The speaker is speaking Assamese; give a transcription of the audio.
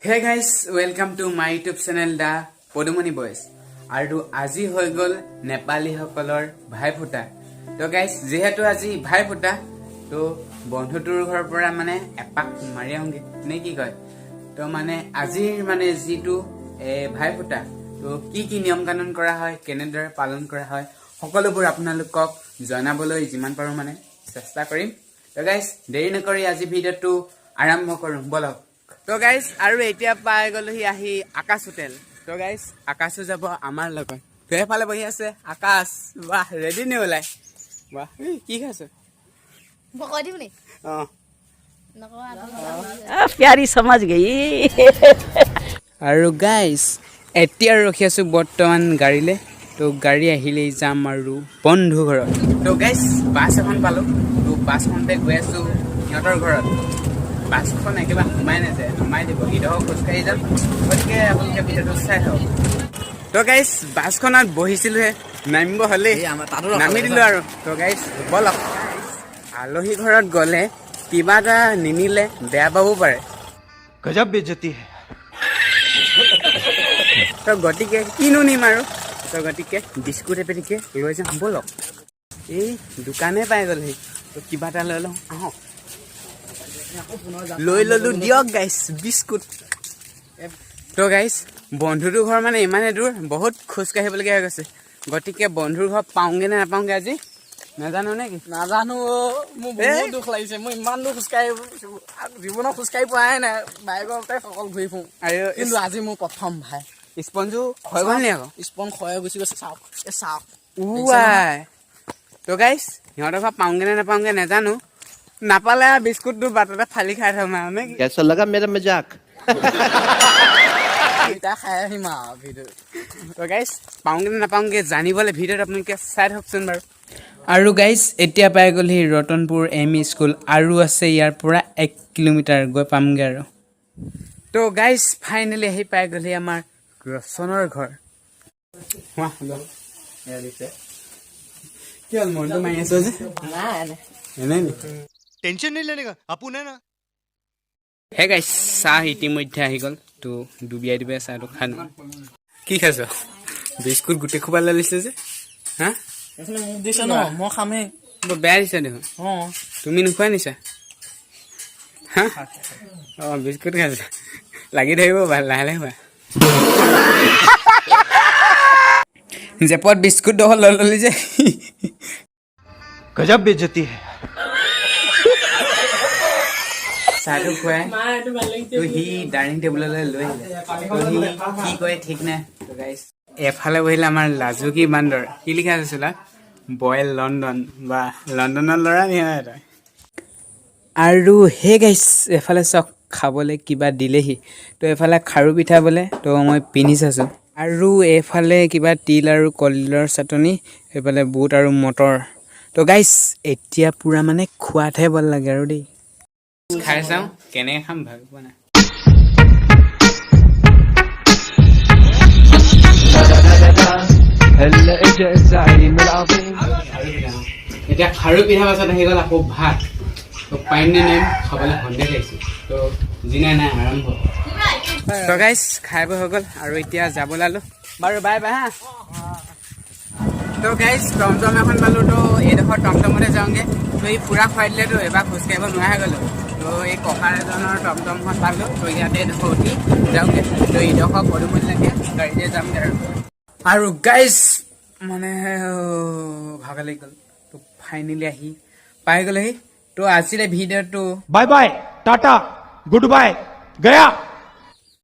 Hey guys, welcome to my YouTube channel The Podumani Boys. আৰু আজি হৈ গল নেপালী সকলৰ ভাই ফুটা তো গাইস যেহেতু আজি ভাই ফুটা তো বন্ধুটোৰ ঘৰৰ পৰা মানে এপাক মাৰি আহোগে নে কি কয় তো মানে আজিৰ মানে জিটো ভাই ফুটা তো কি নিয়ম কানুন কৰা হয় কেনেদৰে পালন কৰা হয় সকলোবোৰ আপোনালোকক জনাবলৈ যিমান পাৰো মানে চেষ্টা কৰিম তো গাইস দেৰি নকৰি আজি ভিডিওটো আৰম্ভ কৰোঁ বলক তো গাইস আৰু এতিয়া পাই গলোহি আহি আকাশ হোটেল তো গাইস আকাশও যাব আমাৰ লগত সেইফালে বহি আছে আকাশ বাহ ৰেডি নে ওলাই বাহ কি খাইছ बकरी में नहीं प्यारी समझ गई আৰু গাইস এতিয়া ৰখি আছো বৰ্তমান গাড়ীলে তো গাড়ী আহিলে যাম আৰু বন্ধু ঘৰত তো গাইস বাছ এখন পালো তো বাছখনতে গৈ আছো সিহঁতৰ ঘৰত বাছখন একেবাৰে সোমাই নাযায় সোমাই দিব ইডোখ খোজকাঢ়ি যাম গতিকে আপোনালোকে ভিডিঅ'টো চাই থাকক তো গাইস বাছখনত বহিছিলোহে নামিব হ'লেই নামি দিলো আৰু তো গাইস বলক আলহী ঘৰত গ'লে কিবা এটা নিনিলে বেয়া পাব পাৰে गजब बेइज्जती है তো গতিকে কিনো নিম আৰু তো গতিকে বিস্কুট এপেটিকে লৈ যাম বলক এই দোকানে পাই গ'লহি তো কিবা এটা লৈ লওঁ আহক লৈ ললো দিয়ক গাইছ বিস্কুট তো গাইছ বন্ধুটোৰ ঘৰ মানে ইমানে দূৰ বহুত খোজ কাঢ়িবলগীয়া হৈ গৈছে গতিকে বন্ধুৰ ঘৰ পাওঁগে নে নাপাওঁগে আজি নাজানো নেকি নাজানো মোৰ বহুত দুখ লাগিছে মই ইমান দূৰ খোজকাঢ়ি জীৱনত খোজকাঢ়ি পোৱাই নাই বাইকতে সকল ঘূৰি ফুৰোঁ আৰু কিন্তু আজি মোৰ প্ৰথম ভাই স্পঞ্জো হৈ গ'ল নি আকৌ স্পন খয়ে গুচি গৈছে চাওক চাওক উৱাই তো গাইছ সিহঁতৰ ঘৰ পাওঁগে নে নাপাওঁগে নাজানো নাপালে বিস্কুটটো বাটতে ফালি খাই থম আৰু নে कैसा लगा मेरा मजाक এতিয়া খাই আহিম আৰু ভিডিঅ' তো গাইছ পাওঁগে নে নাপাওঁগে জানিবলৈ ভিডিঅ'ত আপোনালোকে চাই থাককচোন বাৰু আৰু গাইছ এতিয়া পাই গ'লহি ৰতনপুৰ এম.ই. স্কুল আৰু আছে ইয়াৰ পৰা 1 কিলোমিটাৰ গৈ পামগৈ আৰু তো গাইছ ফাইনেলি আহি পাই গ'লহি আমাৰ ৰচনৰ ঘৰ কি হ'ল মনটো মাৰি আছ যে এনেই নি टेंशन नहीं लेने का अपुन है ना হে গাইছ চাহ ইতিমধ্যে আহি গ'ল তো ডুবিয়াই দিবে চাহটো খাই নো কি খাইছ বিস্কুট গোটেই খোবা লৈ লৈছে যে হা মোক দিছে ন মই খামেই বৰ বেয়া দিছে দেখোন অঁ তুমি নোখোৱা নিছা হা অঁ বিস্কুট খাইছা লাগি থাকিব ভাল লাহে লাহে খোৱা জেপত বিস্কুট দখল লৈ ল'লি যে गजब बेइज्जती है চাহটো খুৱাই তো সি ডাইনিং টেবুললৈ লৈ আহিলে তো সি কি কয় ঠিক নাই তো গাইছ এফালে বহিলে আমাৰ লাজুকী বান্দৰ কি লিখা আছিল বয়েল লণ্ডন বা লণ্ডনৰ ল'ৰা নহয় তই আৰু হে গাইছ এফালে চক খাবলৈ কিবা দিলেহি তো এফালে খাৰু পিঠা বোলে তো মই পিন্ধি চাইছোঁ আৰু এফালে কিবা তিল আৰু কলডিলৰ চাটনি এইফালে বুট আৰু মটৰ তো গাইছ এতিয়া পূৰা মানে খোৱাতহে বল লাগে আৰু দেই খাই চাওঁ কেনেকৈ খাম ভাল পোৱা নাই এতিয়া খাৰু পিঠা পাছত আহি গ'ল আকৌ ভাত তো পাৰিম নে নাই খাবলৈ সন্দেহ লাগিছে তো যিনাই নাই আৰম্ভ তো গাইছ খাই বৈ হৈ গ'ল আৰু এতিয়া যাব ওলালোঁ বাৰু বাই বাই হা তো গাইছ টমটম এখন পালোঁ তো এইডোখৰ টমটমতে যাওঁগৈ তো এই পূৰা খুৱাই দিলেতো এবাৰ খোজকাঢ়িব নোৱাৰা গ'লোঁ তো এই ককাৰ এজনৰ টমটমখন পালোঁ তো ইয়াতে এডোখৰ উঠি যাওঁগৈ তো এইডোখৰ পদুমণিলৈকে গাড়ীতে যামগৈ আৰু গাইছ মানে ভাগৰ লাগি গ'ল তো ফাইনেলি আহি পাই গ'লেহি তো আজিলে ভিডিঅ'টো bye bye tata good bye गया